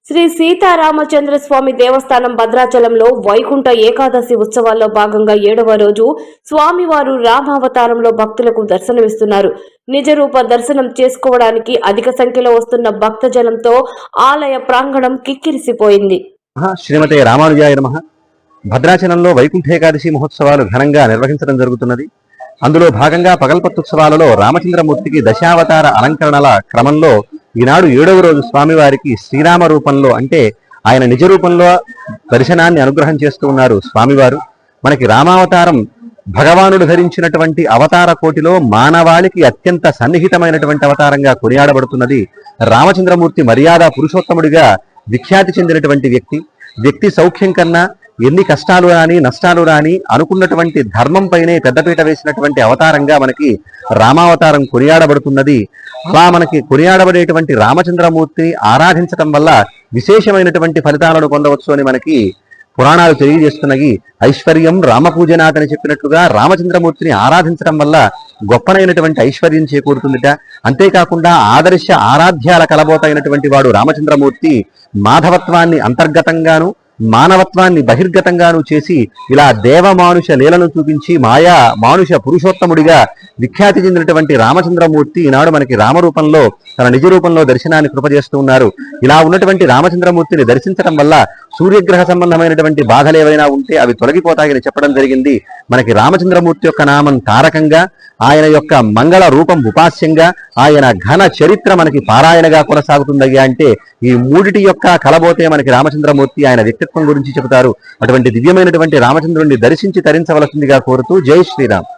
శ్రీ సీతారామచంద్ర స్వామి దేవస్థానం భద్రాచలంలో వైకుంఠ ఏకాదశి ఉత్సవాల్లో భాగంగా 7వ రోజు స్వామివారు రామావతారంలో భక్తులకు దర్శనమిస్తున్నారు. నిజరూప దర్శనం చేసుకోవడానికి అధిక సంఖ్యలో వస్తున్న భక్తజనంతో ఆలయ ప్రాంగణం కిక్కిరిసిపోయింది. శ్రీమతే రామానుజాయ నమః. భద్రాచలంలో వైకుంఠ ఏకాదశి మహోత్సవాలు ఘనంగా నిర్వహించడం జరుగుతున్నది. అందులో భాగంగా పగల్పత్తుత్సవాలలో రామచంద్రమూర్తికి దశావతార అలంకరణల క్రమంలో ఈనాడు 7వ రోజు స్వామివారికి శ్రీరామ రూపంలో అంటే ఆయన నిజ రూపంలో దర్శనాన్ని అనుగ్రహం చేస్తూ ఉన్నారు స్వామివారు. మనకి రామావతారం భగవానుడు ధరించినటువంటి అవతార కోటిలో మానవాళికి అత్యంత సన్నిహితమైనటువంటి అవతారంగా కొనియాడబడుతున్నది. రామచంద్రమూర్తి మర్యాద పురుషోత్తముడిగా విఖ్యాతి చెందినటువంటి వ్యక్తి సౌఖ్యం కన్నా ఎన్ని కష్టాలు రాని నష్టాలు రాని అనుకున్నటువంటి ధర్మం పైనే పెద్దపీట వేసినటువంటి అవతారంగా మనకి రామావతారం కొనియాడబడుతున్నది. అలా మనకి కొనియాడబడేటువంటి రామచంద్రమూర్తిని ఆరాధించటం వల్ల విశేషమైనటువంటి ఫలితాలను పొందవచ్చు అని మనకి పురాణాలు తెలియజేస్తున్నాయి. ఐశ్వర్యం రామపూజనాథ్ అని చెప్పినట్లుగా రామచంద్రమూర్తిని ఆరాధించడం వల్ల గొప్పనైనటువంటి ఐశ్వర్యం చేకూరుతుందిట. అంతేకాకుండా ఆదర్శ ఆరాధ్యాల కలబోతైనటువంటి వాడు రామచంద్రమూర్తి. మాధవత్వాన్ని అంతర్గతంగాను మానవత్వాన్ని బహిర్గతంగాను చేసి ఇలా దేవమానుష లీలను చూపించి మాయా మానుష పురుషోత్తముడిగా విఖ్యాతి చెందినటువంటి రామచంద్రమూర్తి ఈనాడు మనకి రామరూపంలో తన నిజ రూపంలో దర్శనాన్ని కృపజేస్తూ ఉన్నారు. ఇలా ఉన్నటువంటి రామచంద్రమూర్తిని దర్శించడం వల్ల సూర్యగ్రహ సంబంధమైనటువంటి బాధలు ఏవైనా ఉంటే అవి తొలగిపోతాయని చెప్పడం జరిగింది. మనకి రామచంద్రమూర్తి యొక్క నామం తారకంగా, ఆయన యొక్క మంగళ రూపం ఉపాస్యంగా, ఆయన ఘన చరిత్ర మనకి పారాయణగా కొనసాగుతుందయ్యా. అంటే ఈ మూడిటి యొక్క కలబోతే మనకి రామచంద్రమూర్తి ఆయన వ్యక్తిత్వం గురించి చెబుతారు. అటువంటి దివ్యమైనటువంటి రామచంద్రుడిని దర్శించి తరించవలసిందిగా కోరుతూ జై శ్రీరామ్.